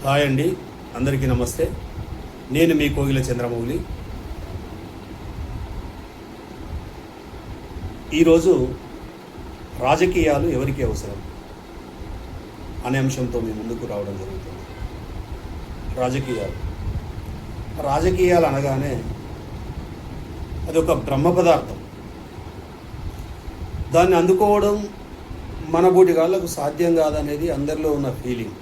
Hi అండి, అందరికీ నమస్తే. నేను మీ కోగిల చంద్రమౌళి. ఈరోజు రాజకీయాలు ఎవరికి అవసరం అనే అంశంతో మీ ముందుకు రావడం జరుగుతుంది. రాజకీయాలు అనగానే అదొక బ్రహ్మ పదార్థం. దాన్ని అందుకోవడం మన బోటి వాళ్ళకు సాధ్యం కాదనేది అందరిలో ఉన్న ఫీలింగ్.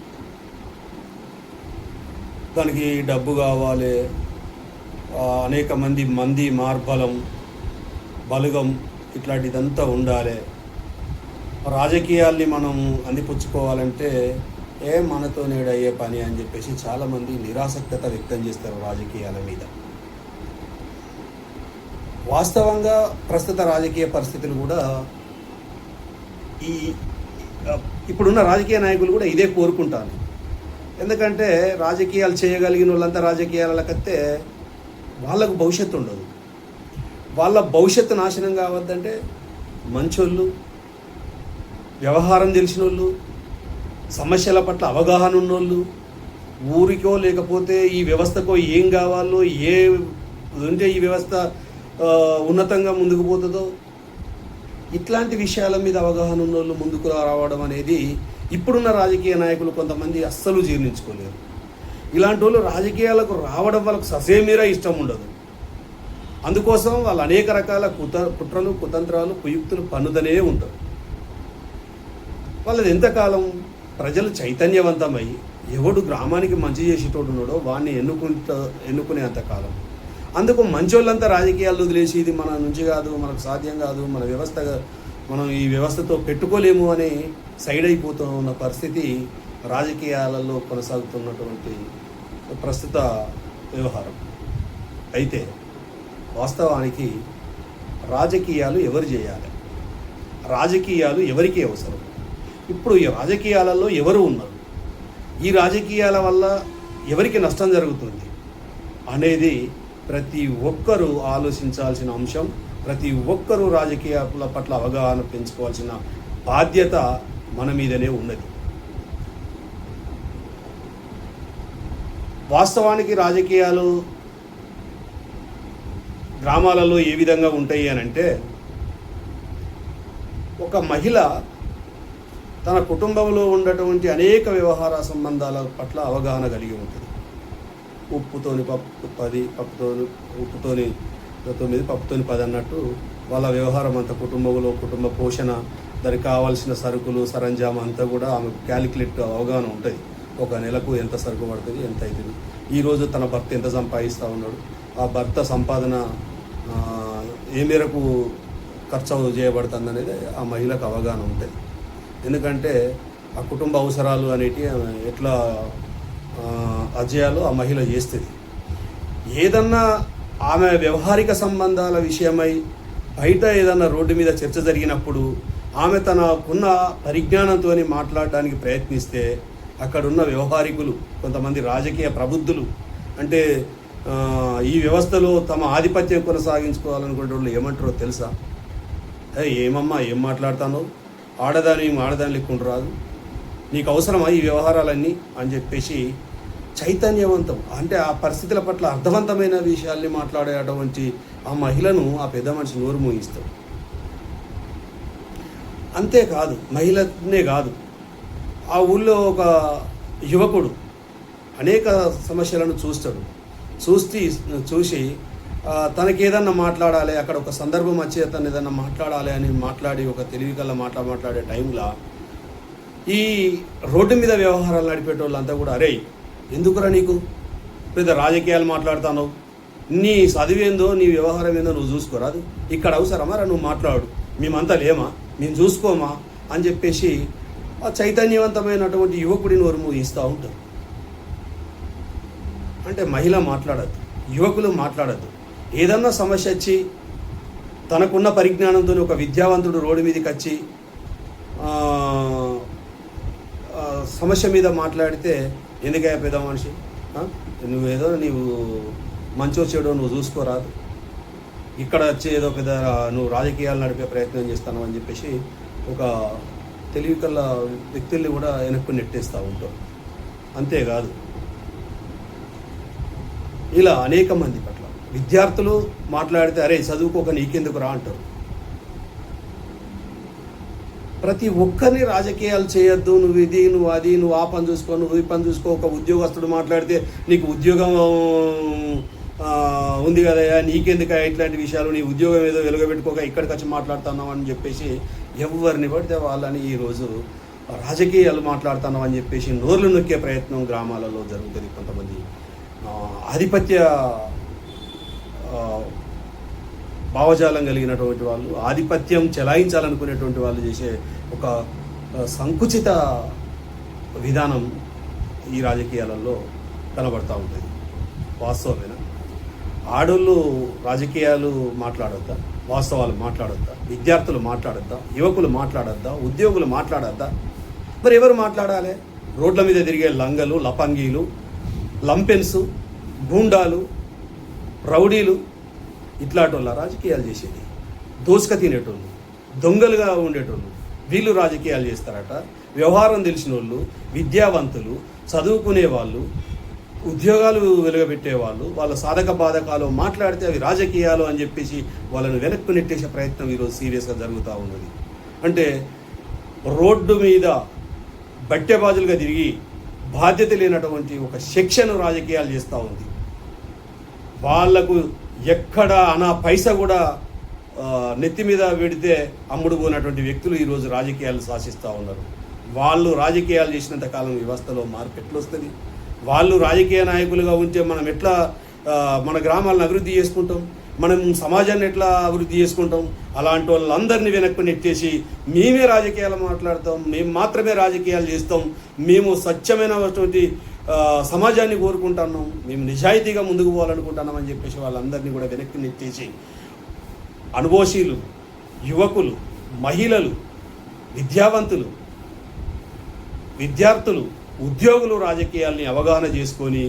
దానికి డబ్బు కావాలి, అనేక మంది మార్బలం, బలగం, ఇట్లాంటిదంతా ఉండాలి. రాజకీయాల్ని మనం అందిపుచ్చుకోవాలంటే మనతో నేడయ్యే పని అని చెప్పేసి చాలామంది నిరాసక్తత వ్యక్తం చేస్తారు రాజకీయాల మీద. వాస్తవంగా ప్రస్తుత రాజకీయ పరిస్థితులు కూడా ఇప్పుడున్న రాజకీయ నాయకులు కూడా ఇదే కోరుకుంటారు. ఎందుకంటే రాజకీయాలు చేయగలిగిన వాళ్ళంతా రాజకీయాలకైతే వాళ్ళకు భవిష్యత్తు ఉండదు. వాళ్ళ భవిష్యత్తు నాశనం కావద్దంటే మంచోళ్ళు, వ్యవహారం తెలిసిన వాళ్ళు, సమస్యల పట్ల అవగాహన ఉన్నోళ్ళు, ఊరికో లేకపోతే ఈ వ్యవస్థకో ఏం కావాలో, ఏ ఉంటే ఈ వ్యవస్థ ఉన్నతంగా ముందుకు పోతుందో ఇట్లాంటి విషయాల మీద అవగాహన ఉన్నోళ్ళు ముందుకు రావడం అనేది ఇప్పుడున్న రాజకీయ నాయకులు కొంతమంది అస్సలు జీర్ణించుకోలేరు. ఇలాంటి వాళ్ళు రాజకీయాలకు రావడం వాళ్ళకు ససేమీరా ఇష్టం ఉండదు. అందుకోసం వాళ్ళు అనేక రకాల కుట్రలు, కుతంత్రాలు, కుయుక్తులు పన్నుదనే ఉంటారు. వాళ్ళది ఎంతకాలం ప్రజలు చైతన్యవంతమై ఎవడు గ్రామానికి మంచి చేసేటోడు ఉన్నాడో వాడిని ఎన్నుకునే అంతకాలం. అందుకు మంచోళ్ళంతా రాజకీయాలు వదిలేసి ఇది మన నుంచి కాదు, మనకు సాధ్యం కాదు, మనం ఈ వ్యవస్థతో పెట్టుకోలేము అని సైడ్ అయిపోతూ ఉన్న పరిస్థితి రాజకీయాలలో కొనసాగుతున్నటువంటి ప్రస్తుత వ్యవహారం. అయితే వాస్తవానికి రాజకీయాలు ఎవరు చేయాలి, రాజకీయాలు ఎవరికి అవసరం, ఇప్పుడు ఈ రాజకీయాలలో ఎవరు ఉన్నారు, ఈ రాజకీయాల వల్ల ఎవరికి నష్టం జరుగుతుంది అనేది ప్రతి ఒక్కరూ ఆలోచించాల్సిన అంశం. ప్రతి ఒక్కరూ రాజకీయాల పట్ల అవగాహన పెంచుకోవాల్సిన బాధ్యత మన మీదనే ఉన్నది. వాస్తవానికి రాజకీయాలు గ్రామాలలో ఏ విధంగా ఉంటాయి అని అంటే, ఒక మహిళ తన కుటుంబంలో ఉన్నటువంటి అనేక వ్యవహార సంబంధాల పట్ల అవగాహన కలిగి ఉంటుంది. ఉప్పుతోని పప్పు 10, ఉప్పుతోని 9, పప్పుతోని 10 అన్నట్టు వాళ్ళ వ్యవహారం అంతా కుటుంబ పోషణ, దానికి కావాల్సిన సరుకులు, సరంజామా అంతా కూడా ఆమె క్యాలిక్యులేట్ అవగాహన ఉంటుంది. ఒక నెలకు ఎంత సరుకు పడుతుంది, ఎంత అవుతుంది, ఈరోజు తన భర్త ఎంత సంపాదిస్తూ ఉన్నాడు, ఆ భర్త సంపాదన ఏ మేరకు ఖర్చు చేయబడుతుంది అనేది ఆ మహిళకు అవగాహన ఉంటుంది. ఎందుకంటే ఆ కుటుంబ అవసరాలు అనేటివి ఎట్లా అజయాలు ఆ మహిళ చేస్తుంది. ఏదన్నా ఆమె వ్యవహారిక సంబంధాల విషయమై బయట ఏదన్నా రోడ్డు మీద చర్చ జరిగినప్పుడు ఆమె తనకున్న పరిజ్ఞానంతో మాట్లాడడానికి ప్రయత్నిస్తే అక్కడున్న వ్యవహారికులు, కొంతమంది రాజకీయ ప్రబుద్ధులు, అంటే ఈ వ్యవస్థలో తమ ఆధిపత్యం కొనసాగించుకోవాలనుకునే వాళ్ళు ఏమంటారో తెలుసా? ఏమమ్మా ఏం మాట్లాడతానో, ఆడదాని లెక్కుంటూ రాదు, నీకు అవసరమా ఈ వ్యవహారాలన్నీ అని చెప్పేసి చైతన్యవంతం, అంటే ఆ పరిస్థితుల పట్ల అర్థవంతమైన విషయాల్ని మాట్లాడేటువంటి ఆ మహిళను ఆ పెద్ద మనిషి నోరు మోగిస్తాడు. అంతేకాదు, మహిళనే కాదు, ఆ ఊళ్ళో ఒక యువకుడు అనేక సమస్యలను చూసి తనకేదన్నా మాట్లాడాలి, అక్కడ ఒక సందర్భం వచ్చి అతను ఏదన్నా మాట్లాడాలి అని మాట్లాడి ఒక తెలివి కల్లా మాట్లాడే టైంలో ఈ రోడ్డు మీద వ్యవహారాలు నడిపేటోళ్ళంతా కూడా, అరే ఎందుకురా నీకు పెద్ద రాజకీయాలు మాట్లాడుతావు, నీ చదివేందో నీ వ్యవహారం ఏందో నువ్వు చూసుకోరాదు, ఇక్కడ అవసరమారా నువ్వు మాట్లాడు, మేమంతా లేమా, మేము చూసుకోమా అని చెప్పేసి ఆ చైతన్యవంతమైనటువంటి యువకుడిని నోరు మూగిస్తూ ఉంటారు. అంటే మహిళ మాట్లాడద్దు, యువకులు మాట్లాడద్దు. ఏదన్నా సమస్య వచ్చి తనకున్న పరిజ్ఞానంతో ఒక విద్యావంతుడు రోడ్డు మీదకి వచ్చి సమస్య మీద మాట్లాడితే, ఎందుకయ్యా పెద్ద మనిషి, నీవు మంచో చెడో నువ్వు చూసుకోరాదు, ఇక్కడ వచ్చి ఏదో పెద్ద నువ్వు రాజకీయాలు నడిపే ప్రయత్నం చేస్తాను అని చెప్పేసి ఒక తెలివి కల్లా వ్యక్తుల్ని కూడా వెనక్కు నెట్టేస్తూ ఉంటారు. అంతేకాదు, ఇలా అనేక మంది పట్ల విద్యార్థులు మాట్లాడితే అరే చదువుకోక నీకెందుకు రా అంటారు. ప్రతి ఒక్కరిని రాజకీయాలు చేయొద్దు, నువ్వు ఇది నువ్వు అది నువ్వు ఆ పని చూసుకో నువ్వు ఈ పని చూసుకో. ఒక ఉద్యోగస్తుడు మాట్లాడితే నీకు ఉద్యోగం ఉంది కదయ్యా నీకెందుకు ఇట్లాంటి విషయాలు, నీ ఉద్యోగం ఏదో వెలుగబెట్టుకోక ఇక్కడికి వచ్చి మాట్లాడుతున్నావు అని చెప్పేసి ఎవరిని పడితే వాళ్ళని ఈరోజు రాజకీయాలు మాట్లాడుతున్నావు అని చెప్పేసి నోర్లు నొక్కే ప్రయత్నం గ్రామాలలో జరుగుతుంది. కొంతమంది ఆధిపత్య భావజాలం కలిగినటువంటి వాళ్ళు, ఆధిపత్యం చెలాయించాలనుకునేటువంటి వాళ్ళు చేసే ఒక సంకుచిత విధానం ఈ రాజకీయాలలో కనబడుతూ ఉంటుంది. వాస్తవమేనా? ఆడోళ్ళు రాజకీయాలు మాట్లాడొద్దా? వాస్తవాలు మాట్లాడొద్దా? విద్యార్థులు మాట్లాడొద్దా? యువకులు మాట్లాడొద్దా? ఉద్యోగులు మాట్లాడొద్దా? మరి ఎవరు మాట్లాడాలి? రోడ్ల మీద తిరిగే లంగలు, లపంగీలు, లంపెన్స్, గూండాలు, రౌడీలు ఇట్లాంటి వాళ్ళ రాజకీయాలు చేసేది. దోసుక తినేటోళ్ళు, దొంగలుగా ఉండేటోళ్ళు వీళ్ళు రాజకీయాలు చేస్తారట. వ్యవహారం తెలిసిన వాళ్ళు, విద్యావంతులు, చదువుకునే వాళ్ళు, ఉద్యోగాలు వెలుగబెట్టేవాళ్ళు వాళ్ళ సాధక బాధకాలు మాట్లాడితే అవి రాజకీయాలు అని చెప్పేసి వాళ్ళని వెనక్కు నెట్టేసే ప్రయత్నం ఈరోజు సీరియస్గా జరుగుతూ ఉన్నది. అంటే రోడ్డు మీద బట్టెబాజులుగా తిరిగి బాధ్యత లేనటువంటి ఒక సెక్షన్ రాజకీయాలు చేస్తూ ఉంది. వాళ్లకు ఎక్కడ అనా పైసా కూడా నెత్తి మీద పెడితే అమ్ముడు పోయినటువంటి వ్యక్తులు ఈరోజు రాజకీయాలు శాసిస్తూ ఉన్నారు. వాళ్ళు రాజకీయాలు చేసినంత కాలం వ్యవస్థలో మార్పు ఎట్లా వస్తుంది? వాళ్ళు రాజకీయ నాయకులుగా ఉంటే మనం ఎట్లా మన గ్రామాలను అభివృద్ధి చేసుకుంటాం? మనం సమాజాన్ని ఎట్లా అభివృద్ధి చేసుకుంటాం? అలాంటి వాళ్ళందరినీ వెనక్కి నెట్టేసి మేమే రాజకీయాలు మాట్లాడతాం, మేము మాత్రమే రాజకీయాలు చేస్తాం, మేము స్వచ్ఛమైనటువంటి సమాజాన్ని కోరుకుంటున్నాం, మేము నిజాయితీగా ముందుకు పోవాలనుకుంటున్నాం అని చెప్పేసి వాళ్ళందరినీ కూడా వెనక్కి నెట్టేసి అనుభవశీలు, యువకులు, మహిళలు, విద్యావంతులు, విద్యార్థులు, ఉద్యోగులు రాజకీయాల్ని అవగాహన చేసుకొని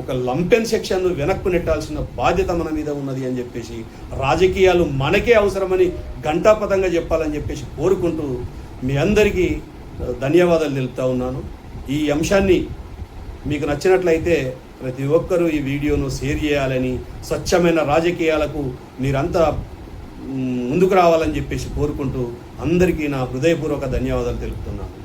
ఒక లంపెన్ సెక్షన్ను వెనక్కు నెట్టాల్సిన బాధ్యత మన మీద ఉన్నది అని చెప్పేసి, రాజకీయాలు మనకే అవసరమని ఘంటాపథంగా చెప్పాలని చెప్పేసి కోరుకుంటూ మీ అందరికీ ధన్యవాదాలు తెలుపుతా ఉన్నాను. ఈ అంశాన్ని మీకు నచ్చినట్లయితే ప్రతి ఒక్కరూ ఈ వీడియోను షేర్ చేయాలని, స్వచ్ఛమైన రాజకీయాలకు మీరంతా ముందుకు రావాలని చెప్పేసి కోరుకుంటూ అందరికీ నా హృదయపూర్వక ధన్యవాదాలు తెలుపుతున్నాను.